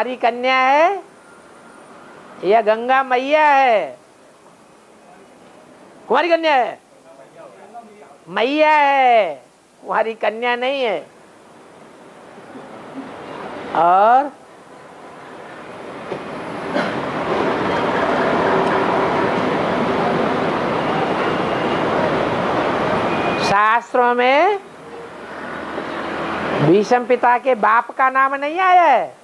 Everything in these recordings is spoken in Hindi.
हमारी कन्या है या गंगा मैया है? कुमारी कन्या है, मैया है, तुम्हारी कन्या नहीं है। और शास्त्रों में भीष्म पिता के बाप का नाम नहीं आया है,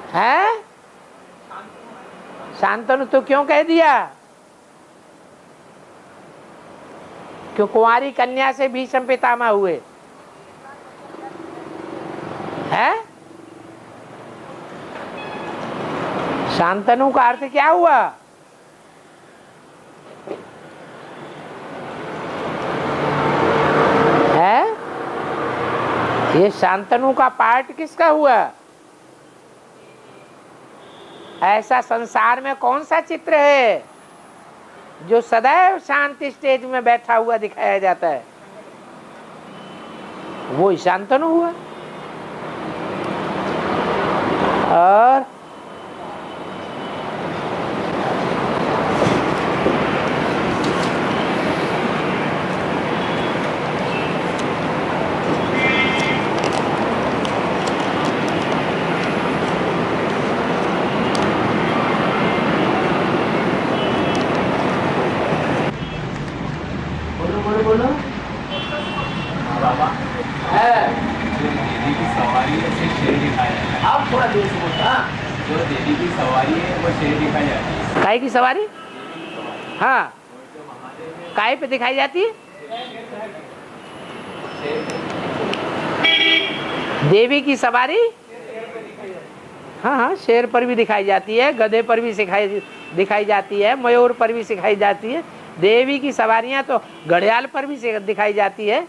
हैं? शांतनु तो क्यों कह दिया? क्यों कुंवारी कन्या से भीष्म पितामह हुए हैं? शांतनु का अर्थ क्या हुआ? है ये शांतनु का पार्ट किसका हुआ? ऐसा संसार में कौन सा चित्र है जो सदैव शांति स्टेज में बैठा हुआ दिखाया जाता है? वो ही शांतनु हुआ। और बोलो देवी की सवारी है उसे शेर दिखाया है। आप थोड़ा देर से बोलता। जो देवी की सवारी है वो शेर दिखाया है। काय की सवारी? हाँ, काय पे दिखाई जाती है? देवी की सवारी हाँ हाँ शेर पर भी दिखाई जाती है, गधे पर भी दिखाई जाती है, मयूर पर भी सिखाई जाती है। देवी की सवारियां तो घड़ियाल पर भी दिखाई जाती है।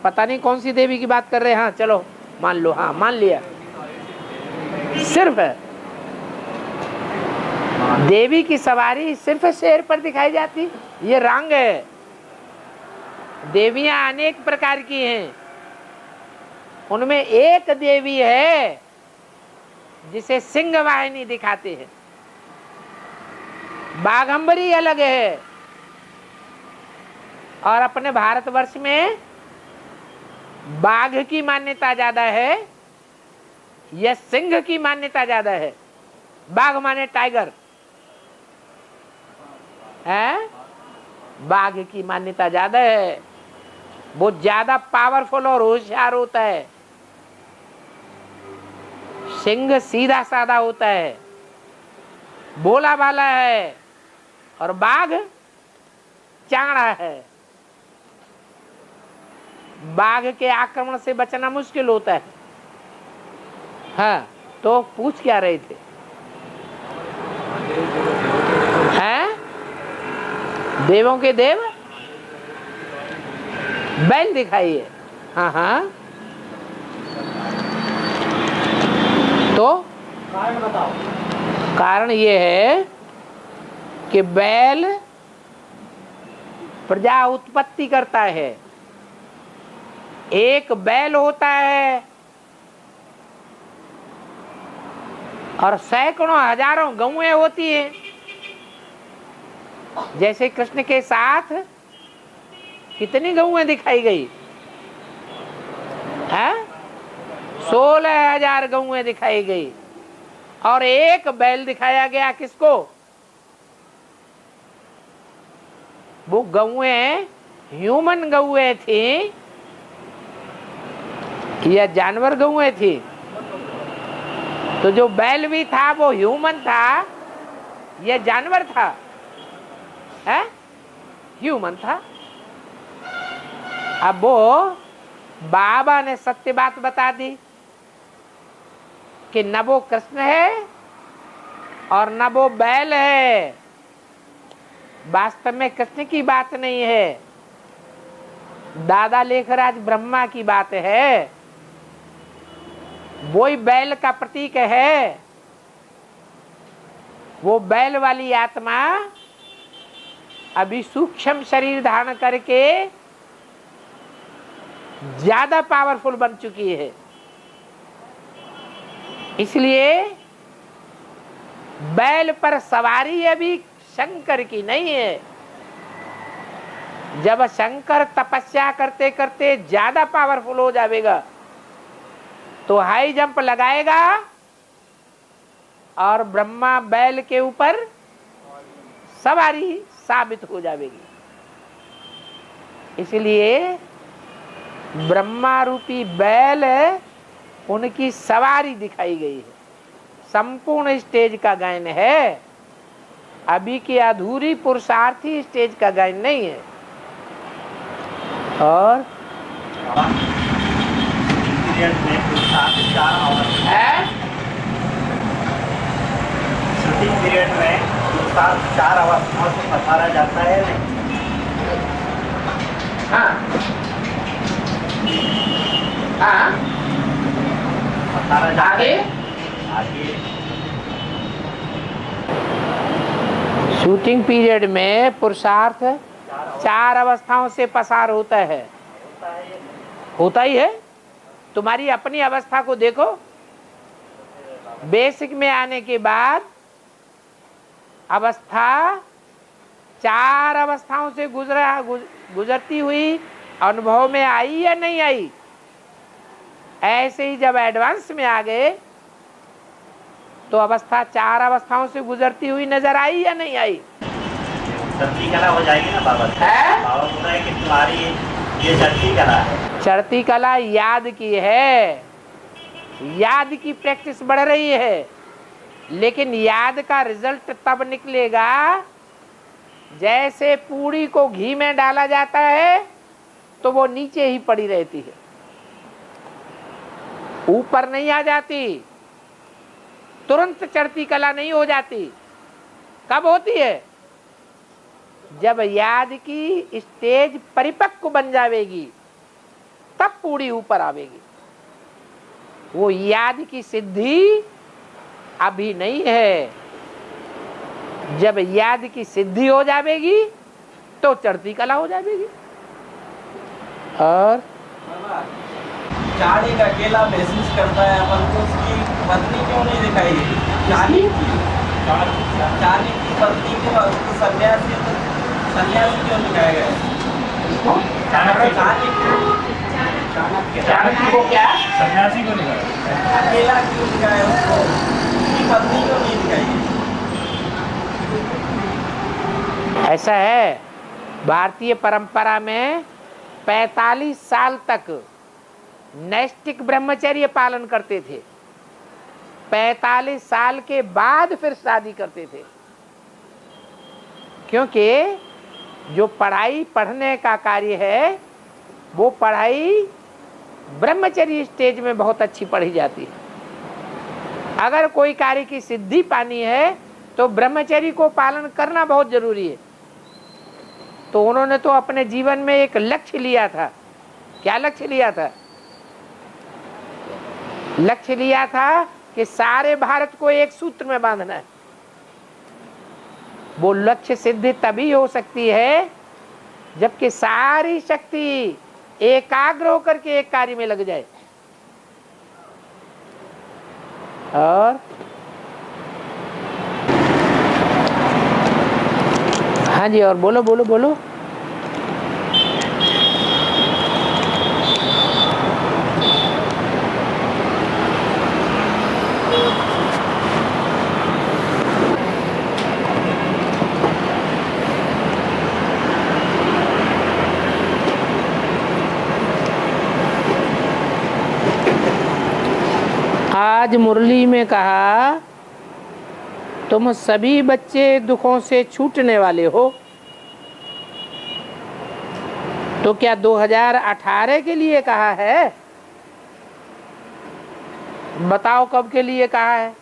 पता नहीं कौन सी देवी की बात कर रहे हैं। हाँ चलो मान लो, हाँ मान लिया। सिर्फ देवी की सवारी सिर्फ शेर पर दिखाई जाती, ये रंग है। देवियां अनेक प्रकार की हैं, उनमें एक देवी है जिसे सिंह वाहिनी दिखाते हैं। बाघंबरी अलग है। और अपने भारतवर्ष में बाघ की मान्यता ज्यादा है या सिंह की मान्यता ज्यादा है? बाघ माने टाइगर है, बाघ की मान्यता ज्यादा है। वो ज्यादा पावरफुल और होशियार होता है। सिंह सीधा साधा होता है, भोला भाला है, और बाघ चांड़ा है। बाघ के आक्रमण से बचना मुश्किल होता है। हाँ तो पूछ क्या रहे थे? हैं? देवों के देव बैल दिखाइए। हाँ हाँ तो कारण बताओ। कारण ये है कि बैल प्रजा उत्पत्ति करता है। एक बैल होता है और सैकड़ों हजारों गौएं होती हैं। जैसे कृष्ण के साथ कितनी गौएं दिखाई गई है? 16,000 गौएं दिखाई गई और एक बैल दिखाया गया। किसको? वो गौएं ह्यूमन गौएं थी या जानवर गौएं थी? तो जो बैल भी था वो ह्यूमन था या जानवर था? है? ह्यूमन था। अब वो बाबा ने सत्य बात बता दी कि न वो कृष्ण है और न वो बैल है। वास्तव में कृष्ण की बात नहीं है, दादा लेखराज ब्रह्मा की बात है। वही बैल का प्रतीक है। वो बैल वाली आत्मा अभी सूक्ष्म शरीर धारण करके ज्यादा पावरफुल बन चुकी है। इसलिए बैल पर सवारी अभी शंकर की नहीं है। जब शंकर तपस्या करते करते ज्यादा पावरफुल हो जाएगा तो हाई जंप लगाएगा और ब्रह्मा बैल के ऊपर सवारी साबित हो जाएगी। इसलिए ब्रह्मा रूपी बैल उनकी सवारी दिखाई गई है। संपूर्ण स्टेज का गायन है, अभी की अधूरी पुरुषार्थी स्टेज का गायन नहीं है। और शूटिंग पीरियड में 4 अवस्थाओं से पसारा जाता है। हाँ हाँ पसारा जाता आगे आगे शूटिंग पीरियड में पुरुषार्थ 4 अवस्थाओं से पसार होता है। होता ही है। तुम्हारी अपनी अवस्था को देखो। बेसिक में आने के बाद अवस्था 4 अवस्थाओं से गुजरती हुई अनुभव में आई या नहीं आई। ऐसे ही जब एडवांस में आ गए तो अवस्था 4 अवस्थाओं से गुजरती हुई नजर आई या नहीं आई। चढ़ती कला हो जाएगी ना बाबा। बाबा बोल रहे हैं कि तुम्हारी ये चढ़ती कला है। चढ़ती कला याद की है, याद की प्रैक्टिस बढ़ रही है, लेकिन याद का रिजल्ट तब निकलेगा जैसे पूड़ी को घी में डाला जाता है तो वो नीचे ही पड़ी रहती है, ऊपर नहीं आ जाती। तुरंत चढ़ती कला नहीं हो जाती। कब होती है? जब याद की स्टेज परिपक्व बन जाएगी तब पूरी ऊपर आवेगी। वो याद की सिद्धि अभी नहीं है। जब याद की सिद्धि हो जाएगी तो चढ़ती कला हो जाएगी। और चार एक अकेला महसूस करता है, अपन को उसकी पत्नी क्यों नहीं दिखाई गई? चारी की पत्नी को सन्यासी क्यों दिखाया गया? चाणक्य को क्या सन्यासी को दिखाया, अकेला क्यों दिखाया उसको? उसकी पत्नी क्यों नहीं दिखाई गई? ऐसा है, भारतीय परंपरा में 45 साल तक नैष्टिक ब्रह्मचर्य पालन करते थे। 45 साल के बाद फिर शादी करते थे, क्योंकि जो पढ़ाई पढ़ने का कार्य है वो पढ़ाई ब्रह्मचर्य स्टेज में बहुत अच्छी पढ़ी जाती है। अगर कोई कार्य की सिद्धि पानी है तो ब्रह्मचर्य को पालन करना बहुत जरूरी है। तो उन्होंने तो अपने जीवन में एक लक्ष्य लिया था। क्या लक्ष्य लिया था? लक्ष्य लिया था कि सारे भारत को एक सूत्र में बांधना है। वो लक्ष्य सिद्धि तभी हो सकती है जबकि सारी शक्ति एकाग्र होकर के एक कार्य में लग जाए। और हाँ जी, और बोलो बोलो बोलो। आज मुरली में कहा, तुम सभी बच्चे दुखों से छूटने वाले हो। तो क्या 2018 के लिए कहा है? बताओ कब के लिए कहा है?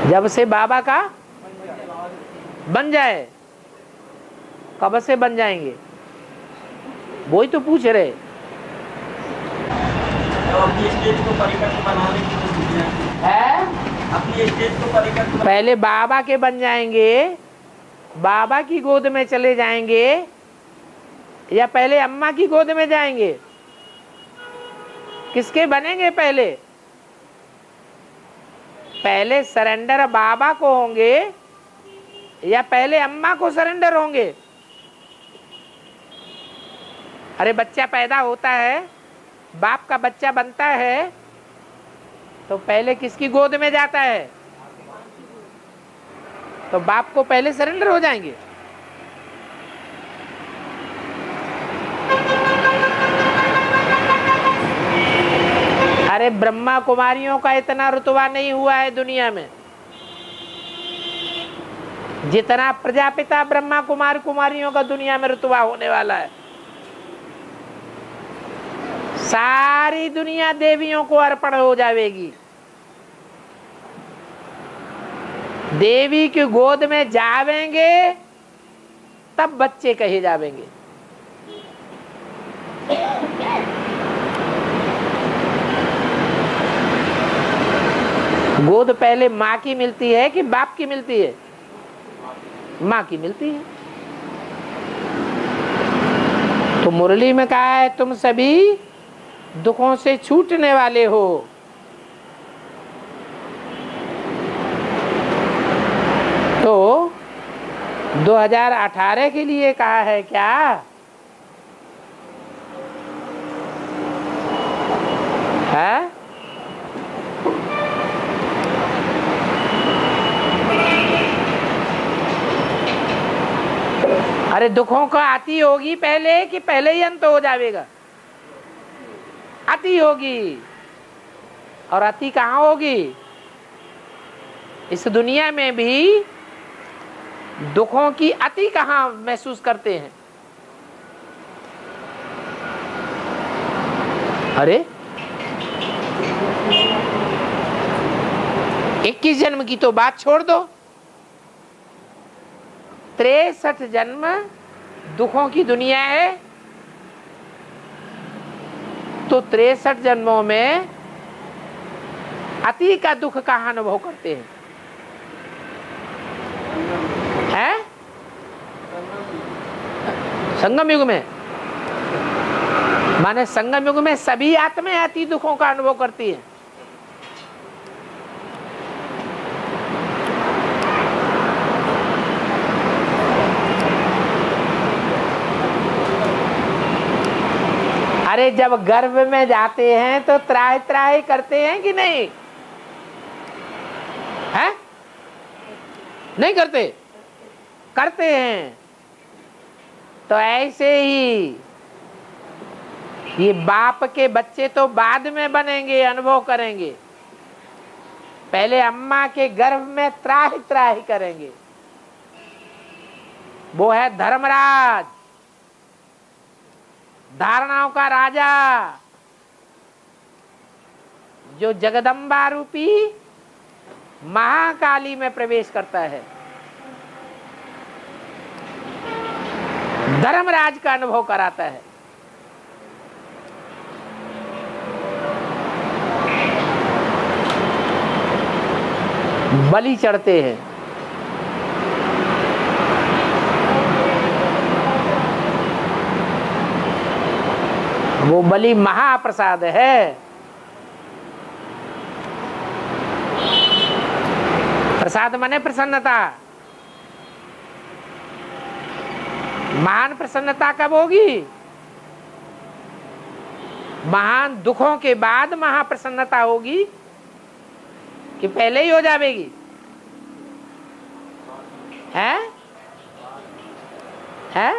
जब से बाबा का बन जाए। कब से बन जाएंगे? वो ही तो पूछ रहे। अपनी स्टेज को परिपक्व बनाने की कोशिश है। ये स्टेज को परिकल्पना पहले बाबा के बन जाएंगे, बाबा की गोद में चले जाएंगे, या पहले अम्मा की गोद में जाएंगे? किसके बनेंगे पहले? पहले सरेंडर बाबा को होंगे या पहले अम्मा को सरेंडर होंगे? अरे बच्चा पैदा होता है, बाप का बच्चा बनता है, तो पहले किसकी गोद में जाता है? तो बाप को पहले सरेंडर हो जाएंगे। अरे ब्रह्मा कुमारियों का इतना रुतबा नहीं हुआ है दुनिया में जितना प्रजापिता ब्रह्मा कुमार कुमारियों का दुनिया में रुतबा होने वाला है। सारी दुनिया देवियों को अर्पण हो जाएगी। देवी की गोद में जावेंगे तब बच्चे कहे जावेंगे। गोद पहले माँ की मिलती है कि बाप की मिलती है? माँ की मिलती है। तो मुरली में कहा है तुम सभी दुखों से छूटने वाले हो। तो 2018 के लिए कहा है क्या? है? अरे दुखों का आती होगी पहले कि पहले ही अंत हो जाएगा? अति होगी। और अति कहाँ होगी? इस दुनिया में भी दुखों की अति कहाँ महसूस करते हैं? अरे 21 जन्म की तो बात छोड़ दो, 63 जन्म दुखों की दुनिया है। तो 63 जन्मों में अति का दुख कहाँ अनुभव करते हैं? है? संगम युग में। माने संगम युग में सभी आत्माएं अति दुखों का अनुभव करती हैं। अरे जब गर्भ में जाते हैं तो त्राहि त्राहि करते हैं कि नहीं? हैं? नहीं करते? करते हैं। तो ऐसे ही ये बाप के बच्चे तो बाद में बनेंगे, अनुभव करेंगे। पहले अम्मा के गर्भ में त्राहि त्राहि करेंगे। वो है धर्मराज, धारणाओं का राजा, जो जगदम्बा रूपी महाकाली में प्रवेश करता है। धर्मराज का अनुभव कराता है। बलि चढ़ते हैं। वो बलि महाप्रसाद है। प्रसाद माने प्रसन्नता। महान प्रसन्नता कब होगी? महान दुखों के बाद महाप्रसन्नता होगी कि पहले ही हो जाएगी? है? है?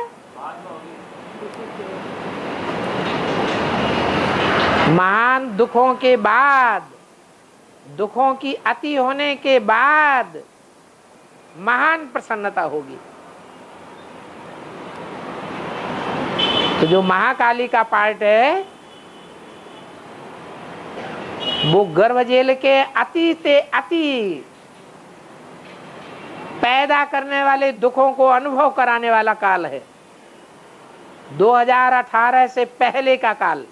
महान दुखों के बाद, दुखों की अति होने के बाद महान प्रसन्नता होगी। तो जो महाकाली का पार्ट है वो गर्भजेल के अति से अति पैदा करने वाले दुखों को अनुभव कराने वाला काल है। 2018 से पहले का काल।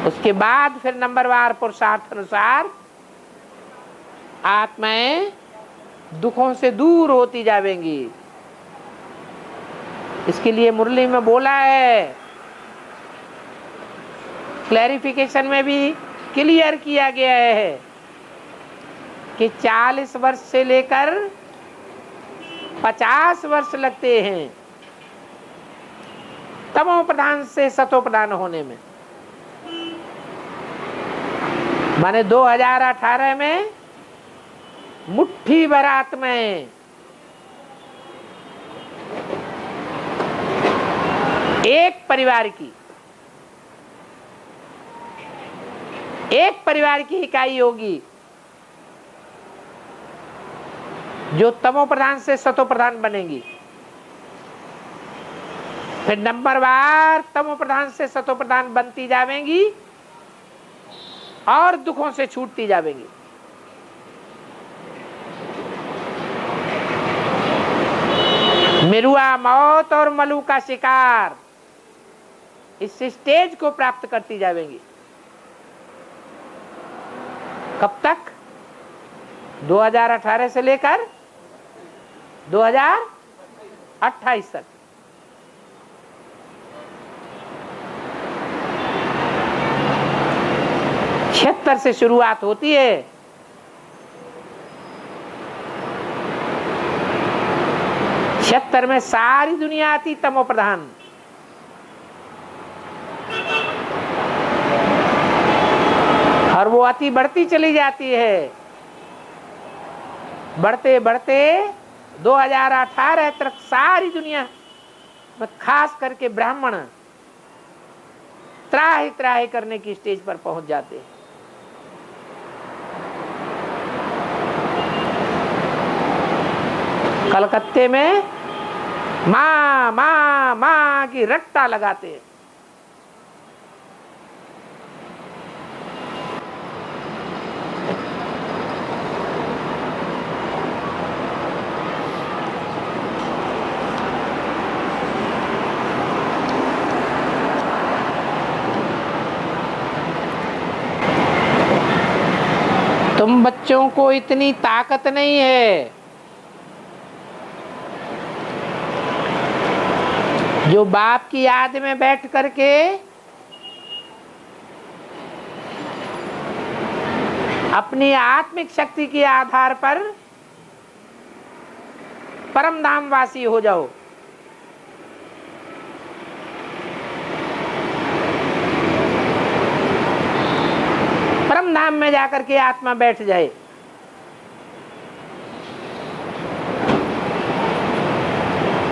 उसके बाद फिर नंबरवार पुरुषार्थ अनुसार आत्माएं दुखों से दूर होती जाएंगी। इसके लिए मुरली में बोला है, क्लैरिफिकेशन में भी क्लियर किया गया है कि 40 वर्ष से लेकर 50 वर्ष लगते हैं तमो प्रधान से सतो प्रधान होने में। माने 2018 में मुट्ठी भर आत्माएं एक परिवार की इकाई होगी जो तमो प्रधान से सतो प्रधान बनेगी। फिर नंबरवार तमो प्रधान से सतो प्रधान बनती जाएंगी और दुखों से छूटती जाएंगी। मिरुआ मौत और मलू का शिकार इस स्टेज को प्राप्त करती जाएंगी। कब तक? 2018 से लेकर 2028 तक। छिहत्तर से शुरुआत होती है। छिहत्तर में सारी दुनिया आती तमो प्रधान। और वो अति बढ़ती चली जाती है। बढ़ते बढ़ते 2018 तक सारी दुनिया में खास करके ब्राह्मण त्राहि त्राहि करने की स्टेज पर पहुंच जाते हैं। कलकत्ते में माँ माँ माँ की रट्टा लगाते हैं। तुम बच्चों को इतनी ताकत नहीं है जो बाप की याद में बैठ करके अपनी आत्मिक शक्ति के आधार पर परम धाम वासी हो जाओ। परम धाम में जाकर के आत्मा बैठ जाए।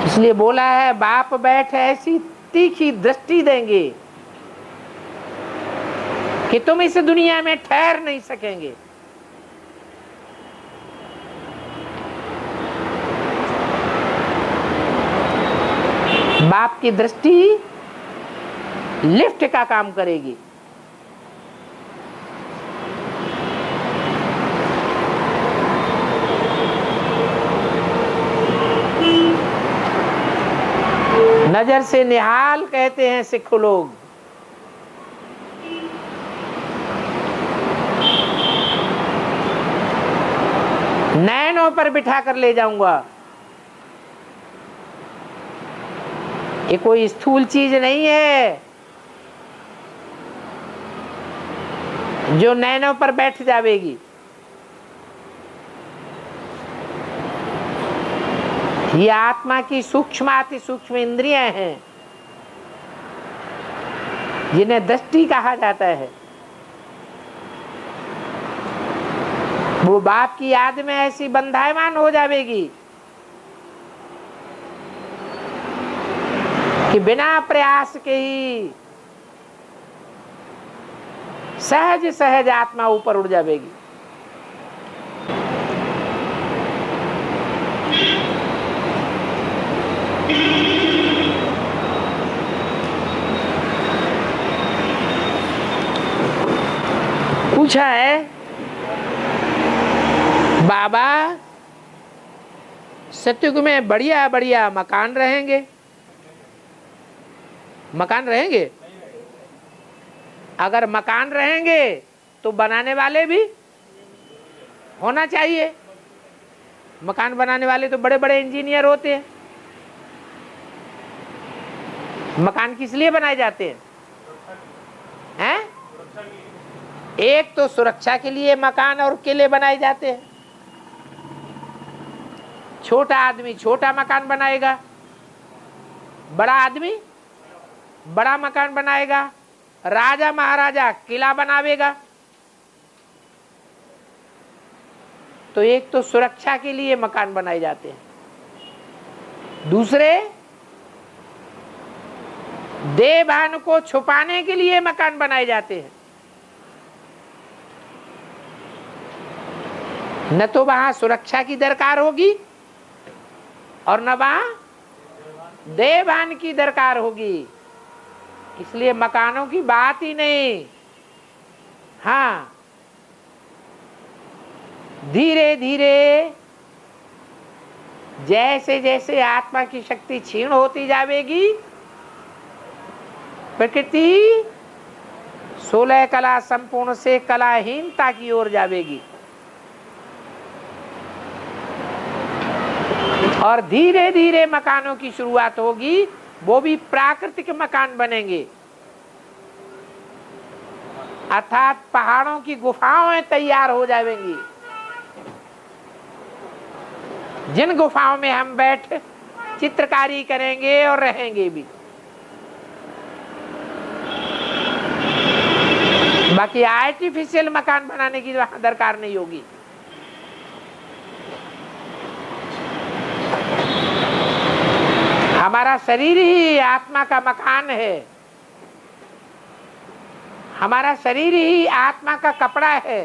इसलिए बोला है बाप बैठ ऐसी तीखी दृष्टि देंगे कि तुम इस दुनिया में ठहर नहीं सकेंगे। बाप की दृष्टि लिफ्ट का काम करेगी। नजर से निहाल कहते हैं सिख लोग। नैनों पर बिठा कर ले जाऊंगा। ये कोई स्थूल चीज नहीं है जो नैनों पर बैठ जाएगी। ये आत्मा की सूक्ष्म अति सूक्ष्म इंद्रियां हैं जिन्हें दृष्टि कहा जाता है। वो बाप की याद में ऐसी बंधायमान हो जाएगी कि बिना प्रयास के ही सहज सहज आत्मा ऊपर उड़ जाएगी। पूछा है बाबा सतयुग में बढ़िया बढ़िया मकान रहेंगे? मकान रहेंगे? अगर मकान रहेंगे तो बनाने वाले भी होना चाहिए। मकान बनाने वाले तो बड़े बड़े इंजीनियर होते हैं। मकान किस लिए बनाए जाते हैं? हैं? एक तो सुरक्षा के लिए मकान और किले बनाए जाते हैं। छोटा आदमी छोटा मकान बनाएगा, बड़ा आदमी बड़ा मकान बनाएगा, राजा महाराजा किला बनावेगा। तो एक तो सुरक्षा के लिए मकान बनाए जाते हैं, दूसरे देवभान को छुपाने के लिए मकान बनाए जाते हैं। न तो वहां सुरक्षा की दरकार होगी और न वहां देवभान की दरकार होगी, इसलिए मकानों की बात ही नहीं। हाँ, धीरे धीरे जैसे जैसे आत्मा की शक्ति क्षीण होती जाएगी, प्रकृति 16 कला संपूर्ण से कलाहीनता की ओर जाएगी और धीरे धीरे मकानों की शुरुआत होगी, वो भी प्राकृतिक मकान बनेंगे, अर्थात पहाड़ों की गुफाएं तैयार हो जाएंगी, जिन गुफाओं में हम बैठ चित्रकारी करेंगे और रहेंगे भी। बाकी आर्टिफिशियल मकान बनाने की वहां दरकार नहीं होगी। हमारा शरीर ही आत्मा का मकान है, हमारा शरीर ही आत्मा का कपड़ा है।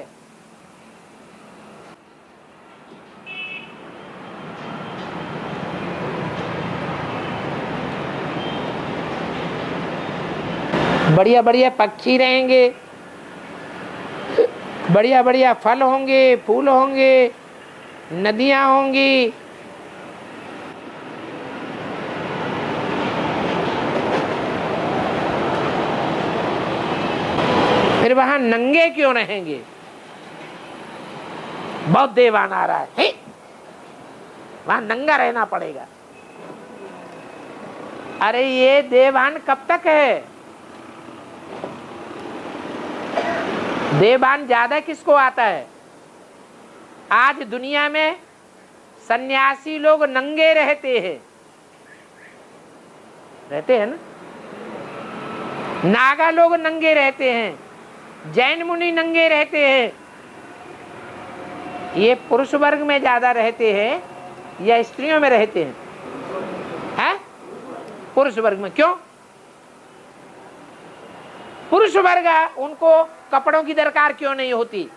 बढ़िया बढ़िया पक्षी रहेंगे, बढ़िया बढ़िया फल होंगे, फूल होंगे, नदियां होंगी, फिर वहां नंगे क्यों रहेंगे? बहुत देवान आ रहा है, वहां नंगा रहना पड़ेगा। अरे ये देवान कब तक है? देवान ज्यादा किसको आता है? आज दुनिया में सन्यासी लोग नंगे रहते हैं ना, नागा लोग नंगे रहते हैं, जैन मुनि नंगे रहते हैं। ये पुरुष वर्ग में ज्यादा रहते हैं या स्त्रियों में रहते हैं? हैं? पुरुष वर्ग में। क्यों? पुरुष वर्ग उनको कपड़ों की दरकार क्यों नहीं होती?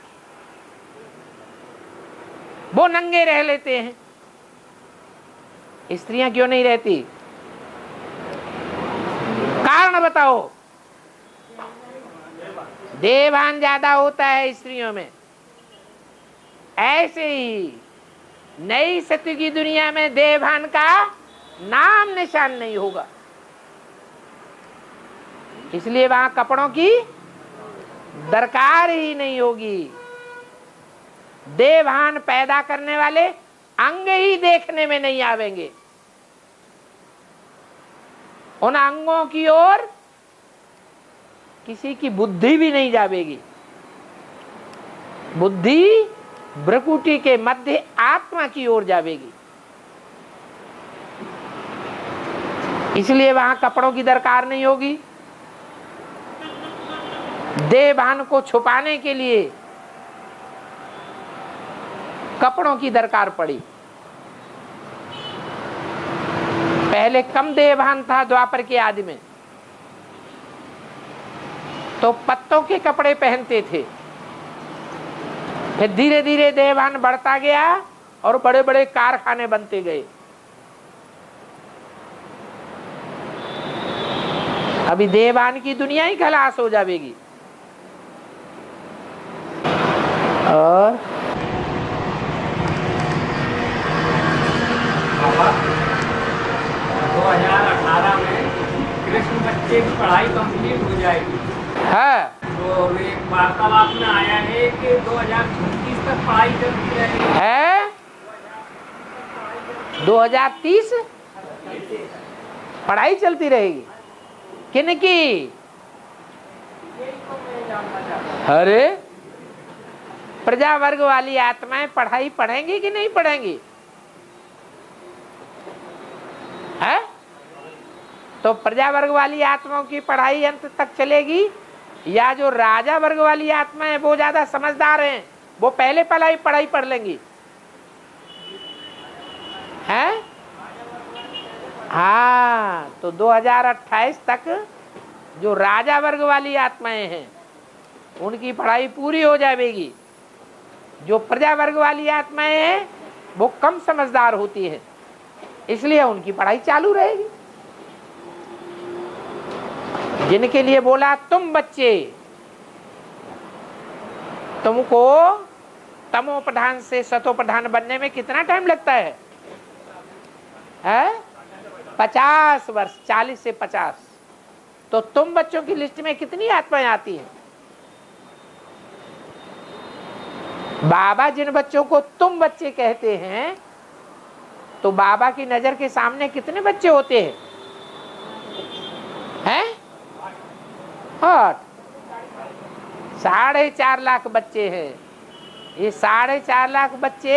वो नंगे रह लेते हैं, स्त्रियां क्यों नहीं रहती? कारण बताओ। देवान ज्यादा होता है स्त्रियों में। ऐसे ही नई सत्य की दुनिया में देवान का नाम निशान नहीं होगा, इसलिए वहां कपड़ों की दरकार ही नहीं होगी। देवभान पैदा करने वाले अंग ही देखने में नहीं आवेंगे, उन अंगों की ओर किसी की बुद्धि भी नहीं जावेगी। बुद्धि भ्रुकुटी के मध्य आत्मा की ओर जावेगी, इसलिए वहां कपड़ों की दरकार नहीं होगी। देवभान को छुपाने के लिए कपड़ों की दरकार पड़ी। पहले कम देवभान था द्वापर के आदि में, तो पत्तों के कपड़े पहनते थे। फिर धीरे धीरे देवभान बढ़ता गया और बड़े बड़े कारखाने बनते गए। अभी देवभान की दुनिया ही खलास हो जाएगी। और 2018 में कृष्ण बच्चे की पढ़ाई कंप्लीट हो जाएगी। हाँ, वार्तालाप में आया है कि 2036 तक पढ़ाई चलती रहेगी। है 2030 पढ़ाई चलती रहेगी। किन की? अरे प्रजा वर्ग वाली आत्माएं पढ़ाई पढ़ेंगी कि नहीं पढ़ेंगी? है तो प्रजा वर्ग वाली आत्माओं की पढ़ाई अंत तक चलेगी, या जो राजा वर्ग वाली आत्माएं वो ज्यादा समझदार हैं, वो पहले पढ़ाई पढ़ लेंगी? हैं? हाँ, तो 2028 तक जो राजा वर्ग वाली आत्माएं हैं उनकी पढ़ाई पूरी हो जाएगी। जो प्रजा वर्ग वाली आत्माएं हैं वो कम समझदार होती है, इसलिए उनकी पढ़ाई चालू रहेगी। जिनके लिए बोला तुम बच्चे, तुमको तमो प्रधान से सतो प्रधान बनने में कितना टाइम लगता है? 50 वर्ष, 40 से 50। तो तुम बच्चों की लिस्ट में कितनी आत्माएं आती हैं? बाबा जिन बच्चों को तुम बच्चे कहते हैं, तो बाबा की नजर के सामने कितने बच्चे होते हैं? हैं? 4.5 लाख बच्चे हैं। ये 4.5 लाख बच्चे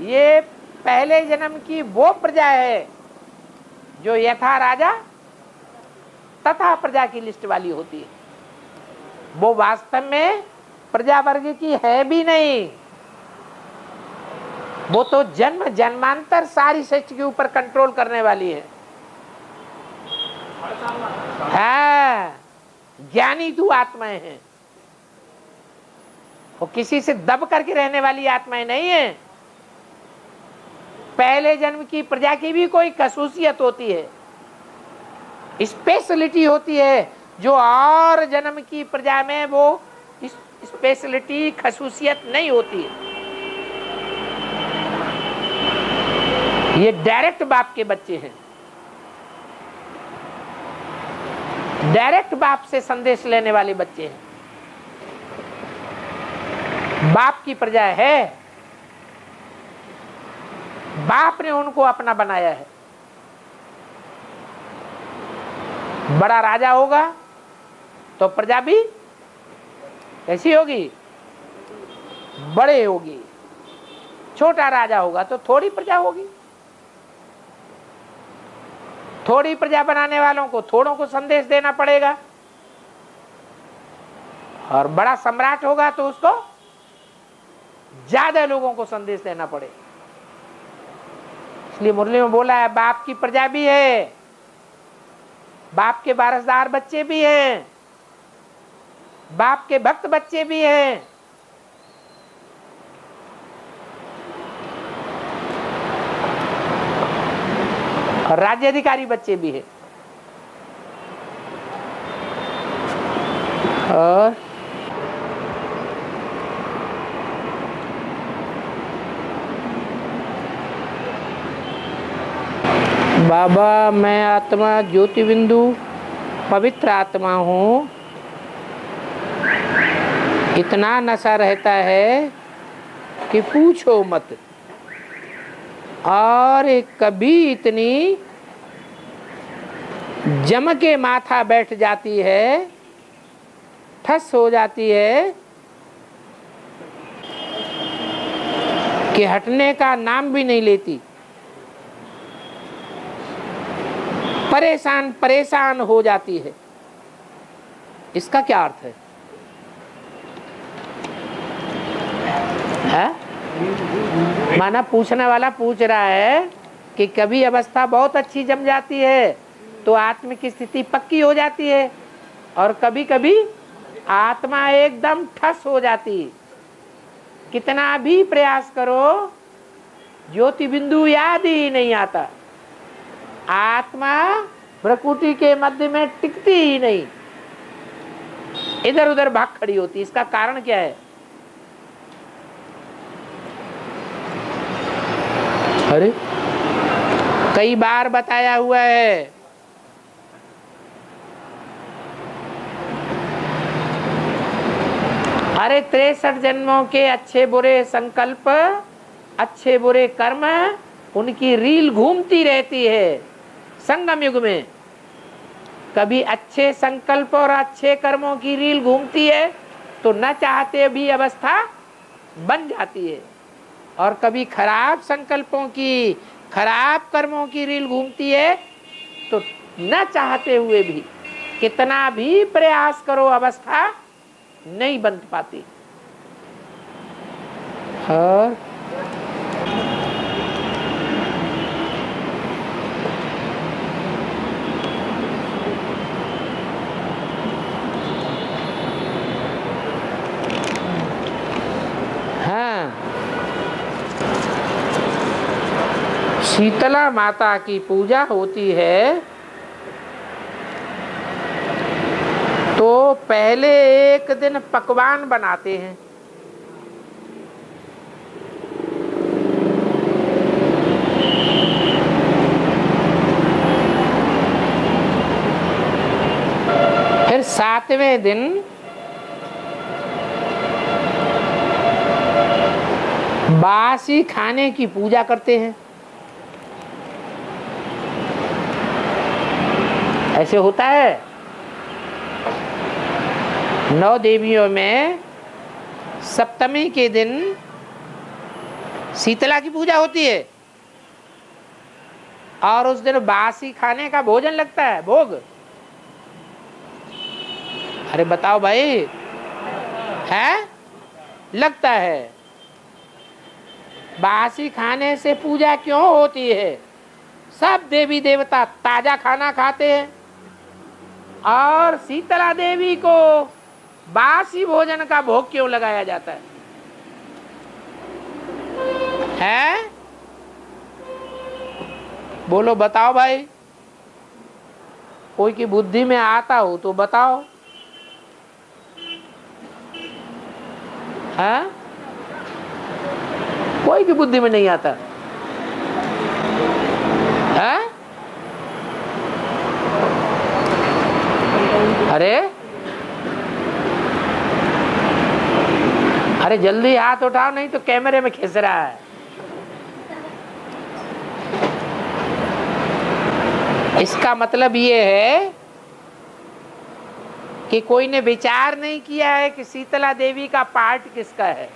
ये पहले जन्म की वो प्रजा है जो यथा राजा तथा प्रजा की लिस्ट वाली होती है। वो वास्तव में प्रजा वर्ग की है भी नहीं, वो तो जन्म जन्मांतर सारी सृष्टि के ऊपर कंट्रोल करने वाली है। ज्ञानी तू आत्माएं हैं, वो किसी से दब करके रहने वाली आत्माएं नहीं है। पहले जन्म की प्रजा की भी कोई खसूसियत होती है, स्पेशलिटी होती है, जो और जन्म की प्रजा में वो स्पेशलिटी खसूसियत नहीं होती है। ये डायरेक्ट बाप के बच्चे हैं, डायरेक्ट बाप से संदेश लेने वाले बच्चे हैं। बाप की प्रजा है, बाप ने उनको अपना बनाया है। बड़ा राजा होगा तो प्रजा भी कैसी होगी? बड़े होगी। छोटा राजा होगा तो थोड़ी प्रजा होगी। थोड़ी प्रजा बनाने वालों को थोड़ों को संदेश देना पड़ेगा, और बड़ा सम्राट होगा तो उसको ज्यादा लोगों को संदेश देना पड़ेगा। इसलिए मुरली में बोला है बाप की प्रजा भी है, बाप के वारसदार बच्चे भी हैं, बाप के भक्त बच्चे भी हैं। और राज्य अधिकारी बच्चे भी हैं। और बाबा मैं आत्मा ज्योति बिंदु पवित्र आत्मा हूँ, इतना नशा रहता है कि पूछो मत, और कभी इतनी जम के माथा बैठ जाती है, ठस हो जाती है कि हटने का नाम भी नहीं लेती। परेशान परेशान हो जाती है। इसका क्या अर्थ है? माना पूछने वाला पूछ रहा है कि कभी अवस्था बहुत अच्छी जम जाती है तो आत्मा की स्थिति पक्की हो जाती है, और कभी कभी आत्मा एकदम ठस हो जाती है। कितना भी प्रयास करो ज्योति बिंदु याद ही नहीं आता। आत्मा प्रकृति के मध्य में टिकती ही नहीं, इधर उधर भाग खड़ी होती। इसका कारण क्या है? अरे कई बार बताया हुआ है, अरे 63 जन्मों के अच्छे बुरे संकल्प, अच्छे बुरे कर्म, उनकी रील घूमती रहती है संगम युग में। कभी अच्छे संकल्प और अच्छे कर्मों की रील घूमती है तो न चाहते भी अवस्था बन जाती है, और कभी खराब संकल्पों की, खराब कर्मों की रील घूमती है तो न चाहते हुए भी कितना भी प्रयास करो अवस्था नहीं बन पाती। और हाँ, शीतला माता की पूजा होती है तो पहले एक दिन पकवान बनाते हैं। फिर 7वें दिन बासी खाने की पूजा करते हैं। ऐसे होता है। 9 देवियों में सप्तमी के दिन शीतला की पूजा होती है और उस दिन बासी खाने का भोजन लगता है, भोग। अरे बताओ भाई, है लगता है। बासी खाने से पूजा क्यों होती है? सब देवी देवता ताजा खाना खाते हैं और शीतला देवी को बासी भोजन का भोग क्यों लगाया जाता है? हैं? बोलो, बताओ भाई, कोई की बुद्धि में आता हो तो बताओ। हैं? कोई की बुद्धि में नहीं आता है? अरे जल्दी हाथ उठाओ, नहीं तो कैमरे में खिंच रहा है। इसका मतलब ये है कि कोई ने विचार नहीं किया है कि शीतला देवी का पार्ट किसका है।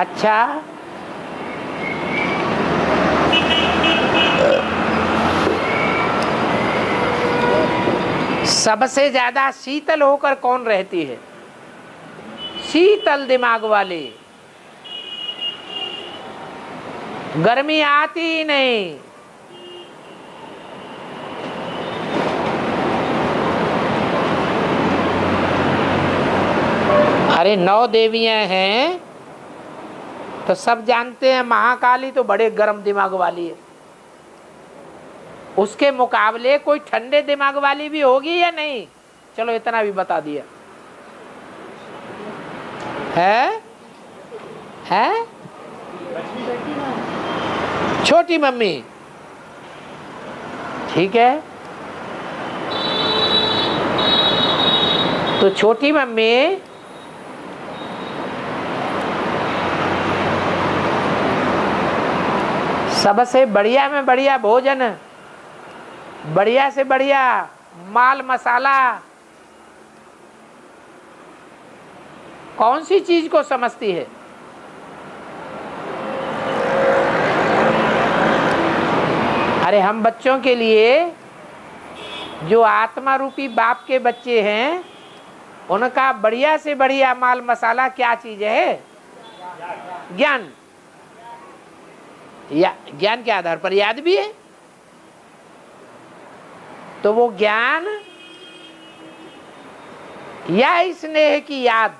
अच्छा, सबसे ज्यादा शीतल होकर कौन रहती है? शीतल दिमाग वाली। गर्मी आती ही नहीं। अरे 9 देवियां हैं तो सब जानते हैं, महाकाली तो बड़े गर्म दिमाग वाली है। उसके मुकाबले कोई ठंडे दिमाग वाली भी होगी या नहीं? चलो इतना भी बता दिया है? छोटी मम्मी, ठीक है। तो छोटी मम्मी सबसे बढ़िया में बढ़िया भोजन, बढ़िया से बढ़िया माल मसाला, कौन सी चीज को समझती है? अरे हम बच्चों के लिए, जो आत्मा रूपी बाप के बच्चे हैं, उनका बढ़िया से बढ़िया माल मसाला क्या चीज है? ज्ञान। ज्ञान के आधार पर याद भी है। तो वो ज्ञान या स्नेह की याद,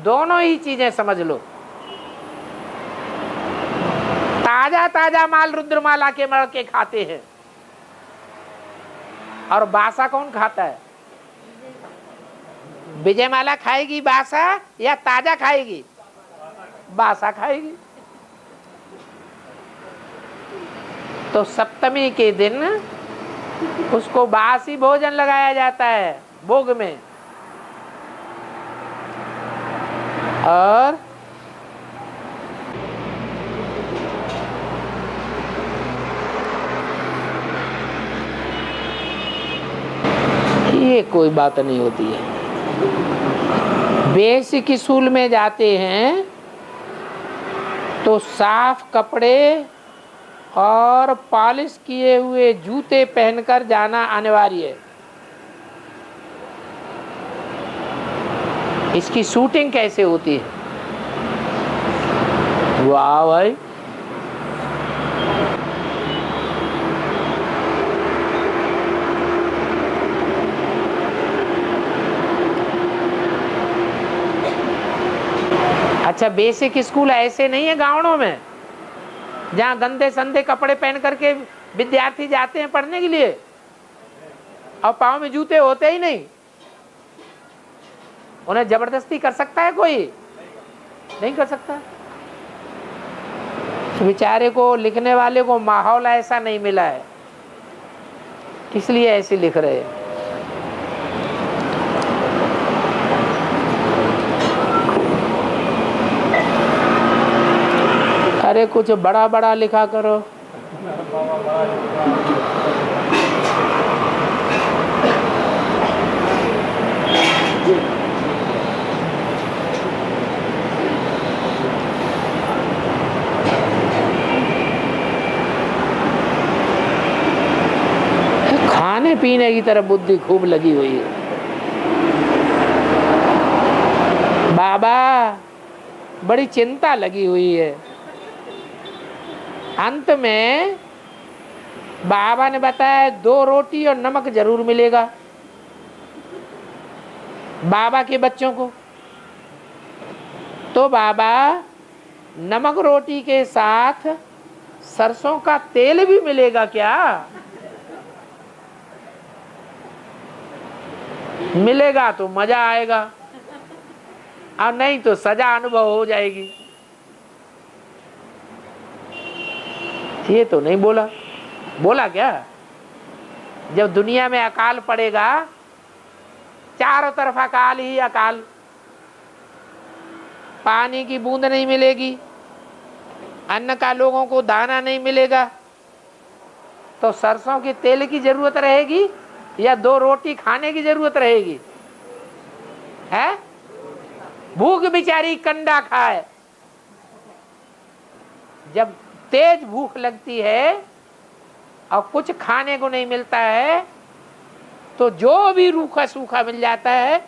दोनों ही चीजें समझ लो। ताजा ताजा माल रुद्रमाला के मड़ के खाते हैं, और बासा कौन खाता है? विजयमाला खाएगी बासा या ताजा खाएगी? बासा खाएगी। तो सप्तमी के दिन उसको बासी भोजन लगाया जाता है भोग में। और ये कोई बात नहीं होती है। बेसिक स्कूल में जाते हैं तो साफ कपड़े और पॉलिश किए हुए जूते पहनकर जाना अनिवार्य है। इसकी शूटिंग कैसे होती है? वाह भाई, अच्छा बेसिक स्कूल ऐसे नहीं है गाँवों में जहाँ गंदे संदे कपड़े पहन करके विद्यार्थी जाते हैं पढ़ने के लिए और पाँव में जूते होते ही नहीं। उन्हें जबरदस्ती कर सकता है कोई? नहीं कर सकता। बेचारे को, लिखने वाले को माहौल ऐसा नहीं मिला है, इसलिए ऐसे लिख रहे हैं। अरे कुछ बड़ा बड़ा लिखा करो। खाने पीने की तरफ बुद्धि खूब लगी हुई है। बाबा बड़ी चिंता लगी हुई है। अंत में बाबा ने बताया 2 रोटी और नमक जरूर मिलेगा बाबा के बच्चों को। तो बाबा नमक रोटी के साथ सरसों का तेल भी मिलेगा क्या? मिलेगा तो मजा आएगा और नहीं तो सजा अनुभव हो जाएगी। ये तो नहीं बोला। बोला क्या? जब दुनिया में अकाल पड़ेगा, चारों तरफ अकाल ही अकाल, पानी की बूंद नहीं मिलेगी, अन्न का लोगों को दाना नहीं मिलेगा, तो सरसों के तेल की जरूरत रहेगी या 2 रोटी खाने की जरूरत रहेगी? है? भूख बेचारी कंडा खाए। जब तेज भूख लगती है और कुछ खाने को नहीं मिलता है तो जो भी रूखा सूखा मिल जाता है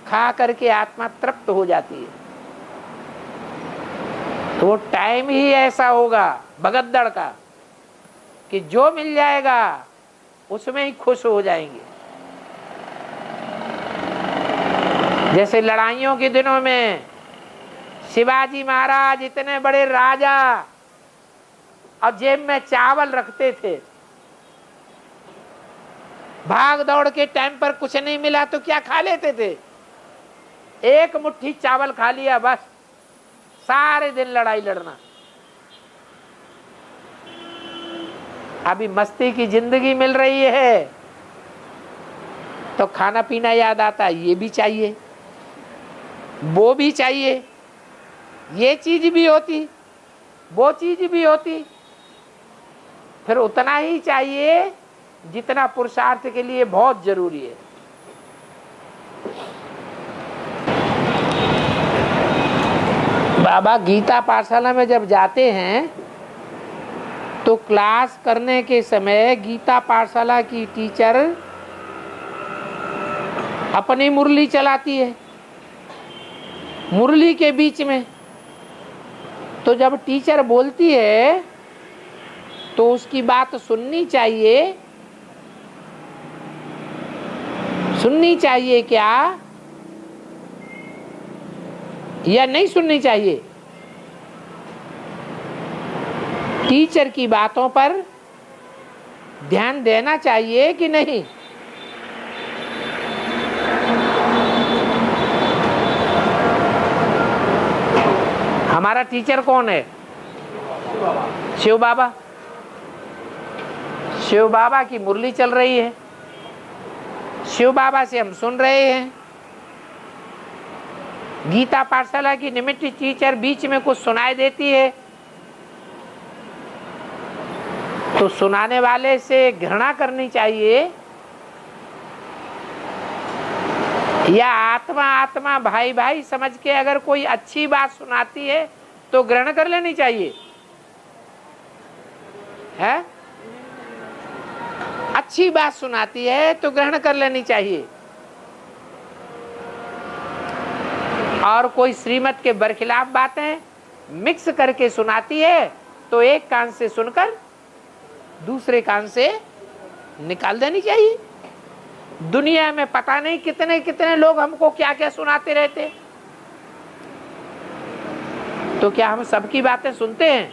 खा करके आत्मा तृप्त हो जाती है। तो वो टाइम ही ऐसा होगा भगद्दड़ का कि जो मिल जाएगा उसमें ही खुश हो जाएंगे। जैसे लड़ाइयों के दिनों में शिवाजी महाराज इतने बड़े राजा और जेब में चावल रखते थे। भाग दौड़ के टाइम पर कुछ नहीं मिला तो क्या खा लेते थे? 1 मुट्ठी चावल खा लिया, बस सारे दिन लड़ाई लड़ना। अभी मस्ती की जिंदगी मिल रही है तो खाना पीना याद आता है, ये भी चाहिए, वो भी चाहिए, ये चीज भी होती, वो चीज भी होती। फिर उतना ही चाहिए जितना पुरुषार्थ के लिए बहुत जरूरी है। बाबा गीता पाठशाला में जब जाते हैं तो क्लास करने के समय गीता पाठशाला की टीचर अपनी मुरली चलाती है, मुरली के बीच में। तो जब टीचर बोलती है तो उसकी बात सुननी चाहिए, सुननी चाहिए क्या या नहीं सुननी चाहिए? टीचर की बातों पर ध्यान देना चाहिए कि नहीं? हमारा टीचर कौन है? शिव बाबा। शिव बाबा की मुरली चल रही है, शिव बाबा से हम सुन रहे हैं। गीता पाठशाला की निमित्त टीचर बीच में कुछ सुनाई देती है तो सुनाने वाले से घृणा करनी चाहिए, या आत्मा आत्मा भाई भाई समझ के अगर कोई अच्छी बात सुनाती है तो ग्रहण कर लेनी चाहिए? है? अच्छी बात सुनाती है तो ग्रहण कर लेनी चाहिए, और कोई श्रीमत के बरखिलाफ बातें मिक्स करके सुनाती है तो एक कान से सुनकर दूसरे कान से निकाल देनी चाहिए। दुनिया में पता नहीं कितने कितने लोग हमको क्या क्या सुनाते रहते, तो क्या हम सबकी बातें सुनते हैं?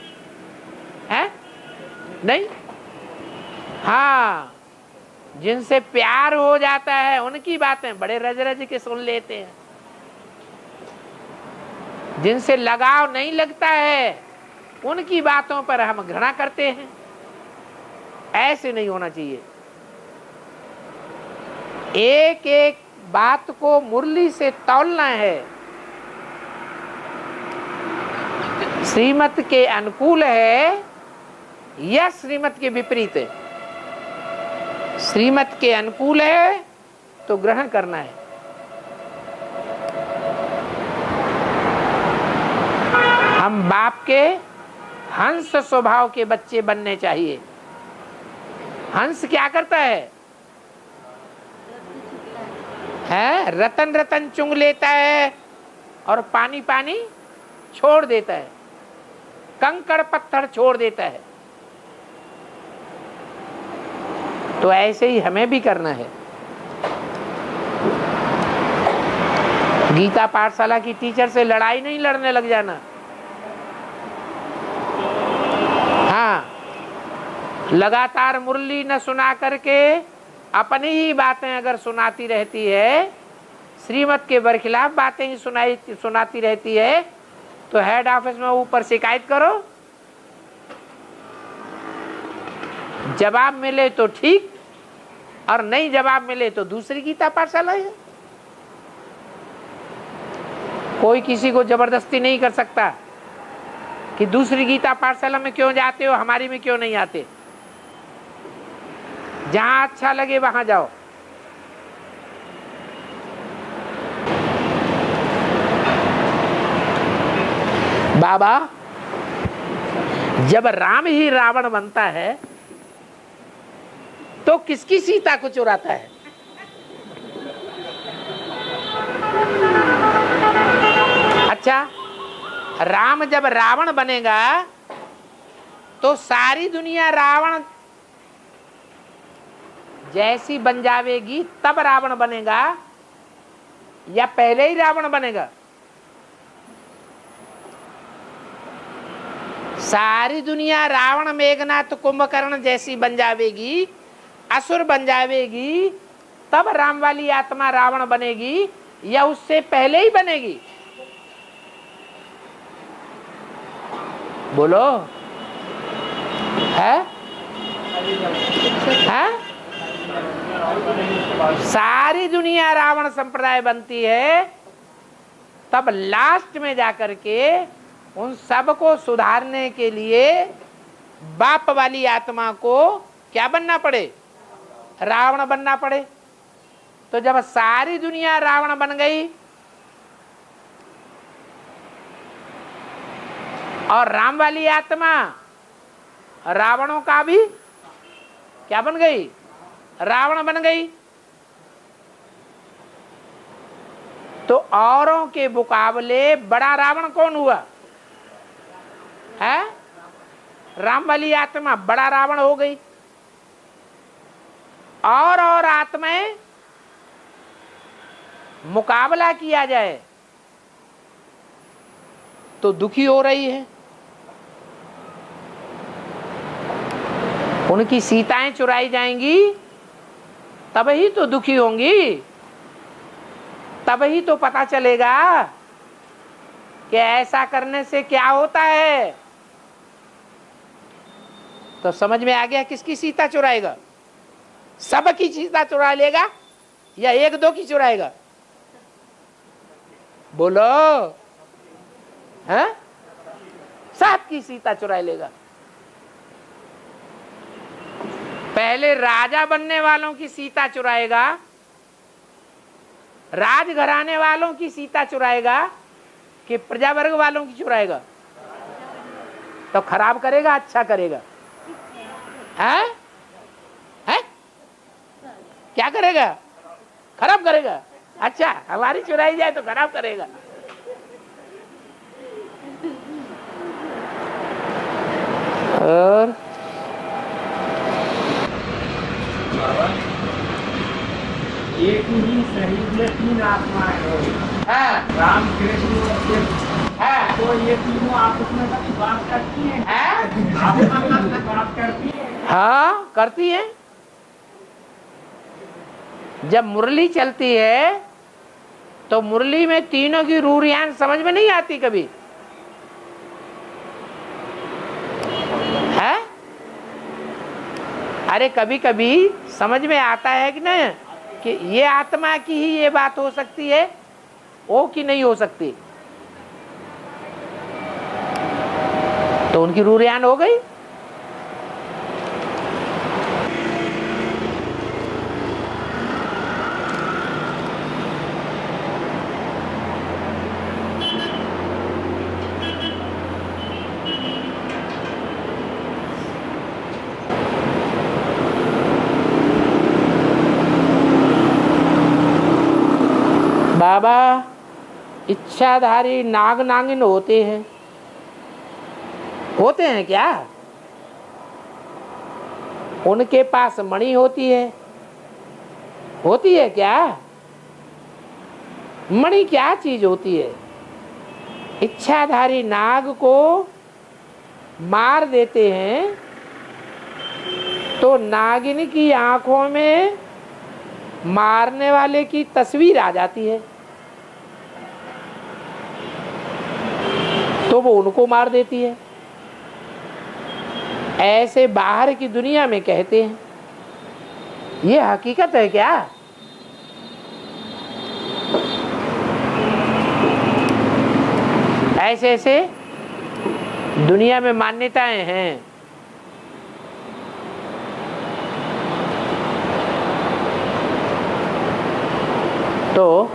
हैं? नहीं। हाँ, जिनसे प्यार हो जाता है उनकी बातें बड़े रज रज के सुन लेते हैं, जिनसे लगाव नहीं लगता है उनकी बातों पर हम घृणा करते हैं। ऐसे नहीं होना चाहिए। एक एक बात को मुरली से तौलना है। श्रीमत के अनुकूल है या श्रीमत के विपरीत है? श्रीमत के अनुकूल है तो ग्रहण करना है। हम बाप के हंस स्वभाव के बच्चे बनने चाहिए। हंस क्या करता है? रतन रतन चुंग लेता है और पानी पानी छोड़ देता है, कंकड़ पत्थर छोड़ देता है। तो ऐसे ही हमें भी करना है। गीता पाठशाला की टीचर से लड़ाई नहीं लड़ने लग जाना। हाँ, लगातार मुरली न सुना करके अपनी ही बातें अगर सुनाती रहती है, श्रीमत के बरखिलाफ बातें ही सुनाती रहती है, तो हेड ऑफिस में ऊपर शिकायत करो। जवाब मिले तो ठीक, और नहीं जवाब मिले तो दूसरी गीता पाठशाला है। कोई किसी को जबरदस्ती नहीं कर सकता कि दूसरी गीता पाठशाला में क्यों जाते हो, हमारी में क्यों नहीं आते। जहां अच्छा लगे वहां जाओ। बाबा, जब राम ही रावण बनता है तो किसकी सीता को चुराता है? अच्छा, राम जब रावण बनेगा तो सारी दुनिया रावण जैसी बन जावेगी तब रावण बनेगा, या पहले ही रावण बनेगा? सारी दुनिया रावण मेघनाथ कुंभकर्ण जैसी बन जावेगी, असुर बन जावेगी, तब राम वाली आत्मा रावण बनेगी, या उससे पहले ही बनेगी? बोलो। है? सारी दुनिया रावण संप्रदाय बनती है, तब लास्ट में जाकर के उन सब को सुधारने के लिए बाप वाली आत्मा को क्या बनना पड़े? रावण बनना पड़े। तो जब सारी दुनिया रावण बन गई और राम वाली आत्मा रावणों का भी क्या बन गई? रावण बन गई। तो औरों के मुकाबले बड़ा रावण कौन हुआ? है? राम वाली आत्मा बड़ा रावण हो गई। और आत्माएं मुकाबला किया जाए तो दुखी हो रही है। उनकी सीताएं चुराई जाएंगी तब ही तो दुखी होंगी, तब ही तो पता चलेगा कि ऐसा करने से क्या होता है। तो समझ में आ गया किसकी सीता चुराएगा? सबकी सीता चुरा लेगा या एक दो की चुराएगा? बोलो, हैं? सबकी सीता चुरा लेगा। पहले राजा बनने वालों की सीता चुराएगा, राजघराने वालों की सीता चुराएगा कि प्रजा वर्ग वालों की चुराएगा? तो खराब करेगा अच्छा करेगा? है? है? क्या करेगा? खराब करेगा। अच्छा, हमारी चुराई जाए तो खराब करेगा। और एक ही शरीर में तीन आत्माएं हो, राम कृष्ण तो ये तीनों आपस में कभी बात करती हैं? आपस में बात करती हैं? हाँ, करती है। जब मुरली चलती है तो मुरली में तीनों की रूरियान समझ में नहीं आती कभी, है? अरे कभी कभी समझ में आता है कि नहीं कि ये आत्मा की ही ये बात हो सकती है, वो की नहीं हो सकती। तो उनकी रूरियान हो गई। बाबा इच्छाधारी नाग नागिन होते हैं क्या? उनके पास मणि होती है क्या? मणि क्या चीज होती है? इच्छाधारी नाग को मार देते हैं तो नागिन की आंखों में मारने वाले की तस्वीर आ जाती है, तो वो उनको मार देती है। ऐसे बाहर की दुनिया में कहते हैं, ये हकीकत है क्या? ऐसे ऐसे दुनिया में मान्यताएं हैं। तो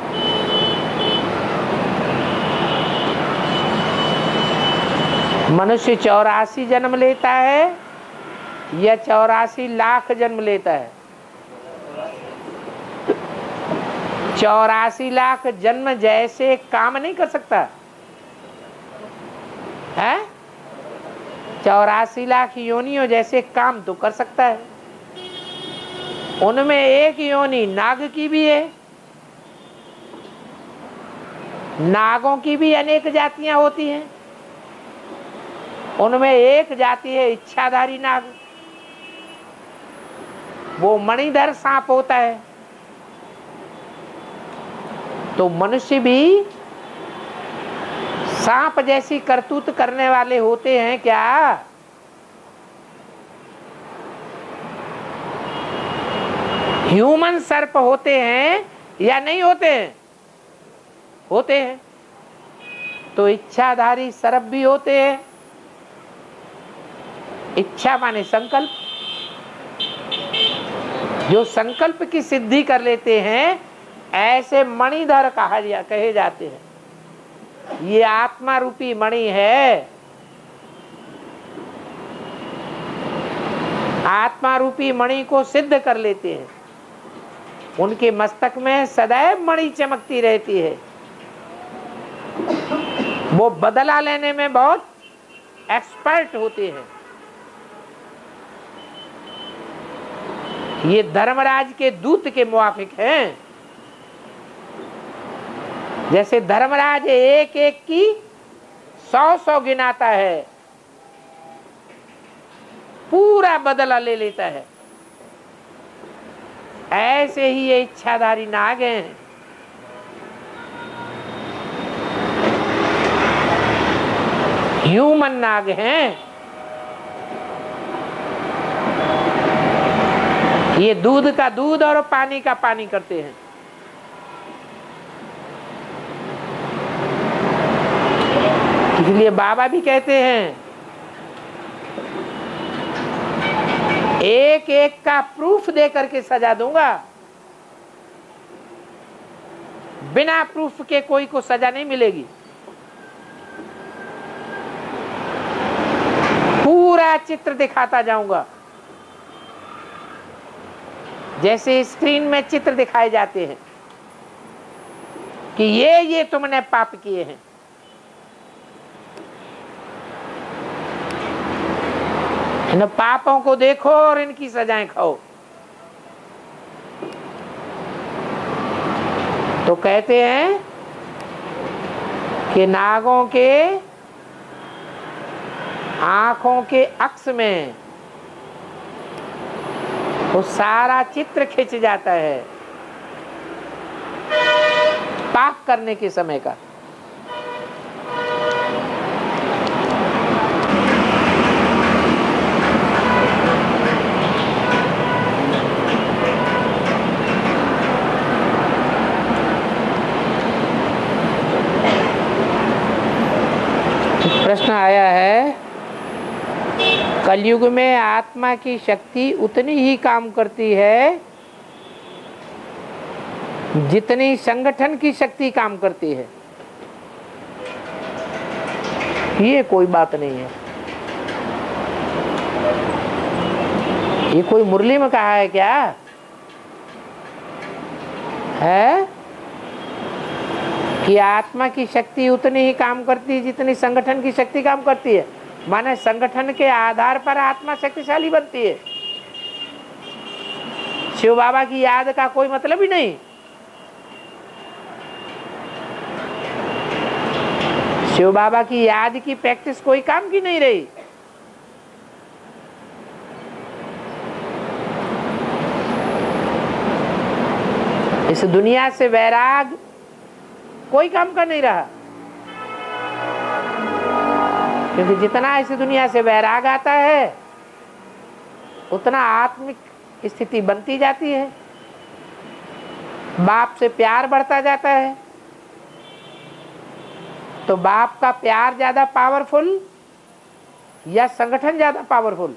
मनुष्य 84 जन्म लेता है या 84 लाख जन्म लेता है? 84 लाख जन्म जैसे काम नहीं कर सकता है? 84 लाख योनियों जैसे काम तो कर सकता है। उनमें एक योनि नाग की भी है। नागों की भी अनेक जातियां होती हैं। उनमें एक जाति है इच्छाधारी नाग, वो मणिधर सांप होता है। तो मनुष्य भी सांप जैसी करतूत करने वाले होते हैं क्या? ह्यूमन सर्प होते हैं या नहीं होते हैं? होते हैं। तो इच्छाधारी सर्प भी होते हैं। इच्छा माने संकल्प, जो संकल्प की सिद्धि कर लेते हैं ऐसे मणिधर कहे जाते हैं। ये आत्मा रूपी मणि है। आत्मा रूपी मणि को सिद्ध कर लेते हैं। उनके मस्तक में सदैव मणि चमकती रहती है। वो बदला लेने में बहुत एक्सपर्ट होते हैं। ये धर्मराज के दूत के मुआफिक हैं। जैसे धर्मराज एक एक की 100 गिनाता है, पूरा बदला ले लेता है। ऐसे ही ये इच्छाधारी नाग हैं। ह्यूमन नाग हैं। ये दूध का दूध और पानी का पानी करते हैं। इसलिए बाबा भी कहते हैं एक एक का प्रूफ दे करके सजा दूंगा, बिना प्रूफ के कोई को सजा नहीं मिलेगी। पूरा चित्र दिखाता जाऊंगा, जैसे स्क्रीन में चित्र दिखाए जाते हैं कि ये तुमने पाप किए हैं। इन पापों को देखो और इनकी सजाएं खाओ। तो कहते हैं कि नागों के आंखों के अक्स में वो सारा चित्र खिंच जाता है पाप करने के समय का। प्रश्न आया है, कलयुग में आत्मा की शक्ति उतनी ही काम करती है जितनी संगठन की शक्ति काम करती है। ये कोई बात नहीं है। ये कोई मुरली में कहा है क्या है कि आत्मा की शक्ति उतनी ही काम करती है जितनी संगठन की शक्ति काम करती है? माने संगठन के आधार पर आत्मा शक्तिशाली बनती है। शिव बाबा की याद का कोई मतलब ही नहीं। शिव बाबा की याद की प्रैक्टिस कोई काम की नहीं रही। इस दुनिया से वैराग कोई काम का नहीं रहा, क्योंकि जितना इस दुनिया से वैराग आता है उतना आत्मिक स्थिति बनती जाती है, बाप से प्यार बढ़ता जाता है। तो बाप का प्यार ज्यादा पावरफुल या संगठन ज्यादा पावरफुल?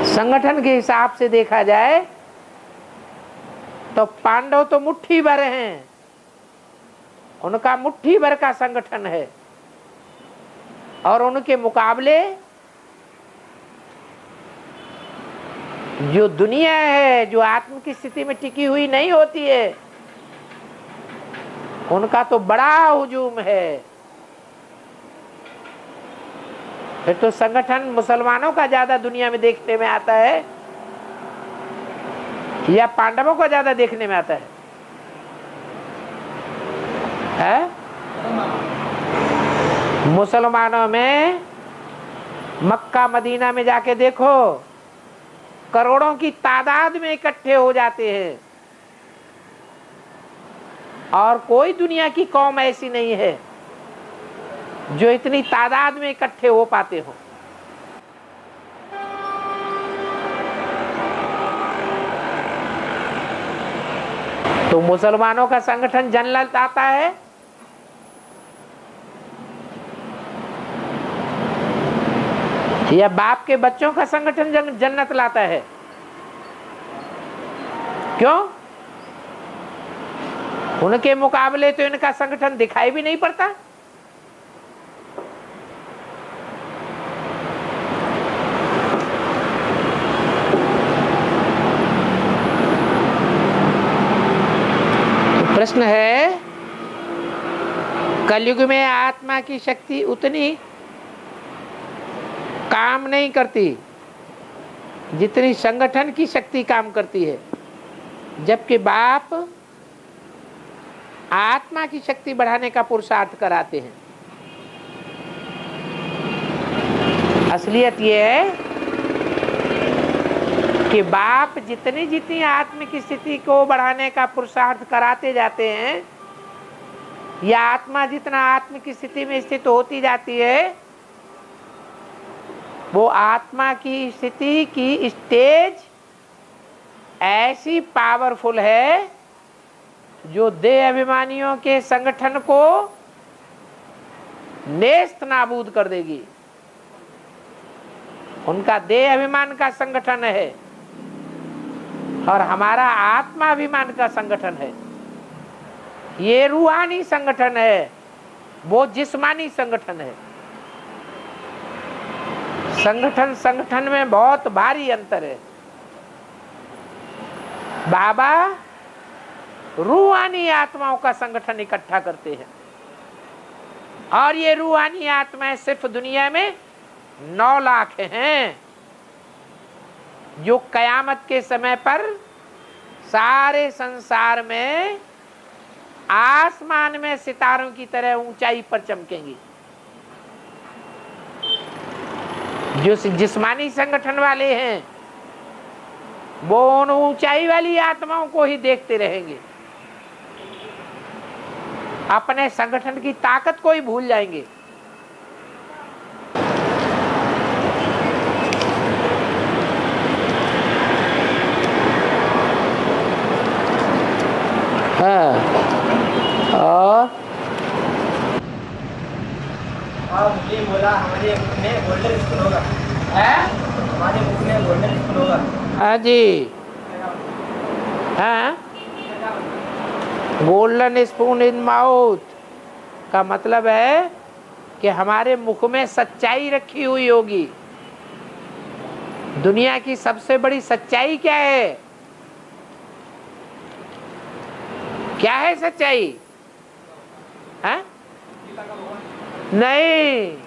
संगठन के हिसाब से देखा जाए तो पांडव तो मुट्ठी भर हैं, उनका मुट्ठी भर का संगठन है, और उनके मुकाबले जो दुनिया है, जो आत्म की स्थिति में टिकी हुई नहीं होती है, उनका तो बड़ा हुजूम है। फिर तो संगठन मुसलमानों का ज्यादा दुनिया में देखने में आता है या पांडवों को ज्यादा देखने में आता है? मुसलमानों में मक्का मदीना में जाके देखो, करोड़ों की तादाद में इकट्ठे हो जाते हैं, और कोई दुनिया की कौम ऐसी नहीं है जो इतनी तादाद में इकट्ठे हो पाते हो। तो मुसलमानों का संगठन जन्नत आता है, या बाप के बच्चों का संगठन जन्नत लाता है? क्यों? उनके मुकाबले तो इनका संगठन दिखाई भी नहीं पड़ता। तो प्रश्न है, कलयुग में आत्मा की शक्ति उतनी काम नहीं करती जितनी संगठन की शक्ति काम करती है, जबकि बाप आत्मा की शक्ति बढ़ाने का पुरुषार्थ कराते हैं। असलियत ये है कि बाप जितनी जितनी आत्म की स्थिति को बढ़ाने का पुरुषार्थ कराते जाते हैं, या आत्मा जितना आत्म की स्थिति में स्थित होती जाती है, वो आत्मा की स्थिति की स्टेज ऐसी पावरफुल है जो देह अभिमानियों के संगठन को नेस्त नाबूद कर देगी। उनका देह अभिमान का संगठन है और हमारा आत्मा अभिमान का संगठन है। ये रूहानी संगठन है, वो जिस्मानी संगठन है। संगठन में बहुत भारी अंतर है। बाबा रूहानी आत्माओं का संगठन इकट्ठा करते हैं और ये रूहानी आत्माएं सिर्फ दुनिया में 9 लाख हैं, जो कयामत के समय पर सारे संसार में आसमान में सितारों की तरह ऊंचाई पर चमकेंगी। जो जिस्मानी संगठन वाले हैं वो उन ऊंचाई वाली आत्माओं को ही देखते रहेंगे, अपने संगठन की ताकत को ही भूल जाएंगे। हाँ, और ये बोला हमारे मुख में गोल्डन स्पून होगा। हमारे मुख में गोल्डन स्पून होगा। हाँ जी, हाँ, गोल्डन स्पून इन माउथ का मतलब है कि हमारे मुख में सच्चाई रखी हुई होगी। दुनिया की सबसे बड़ी सच्चाई क्या है? क्या है सच्चाई? है? नहीं,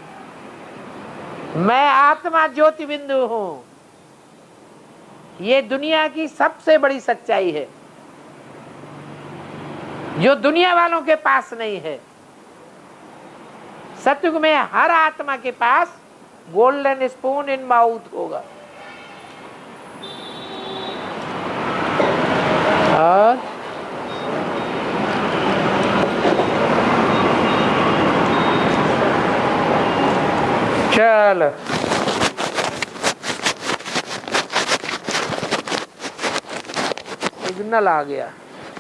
मैं आत्मा ज्योति बिंदु हूं। ये दुनिया की सबसे बड़ी सच्चाई है जो दुनिया वालों के पास नहीं है। सतयुग में हर आत्मा के पास गोल्डन स्पून इन माउथ होगा। और चल सिग्नल आ गया।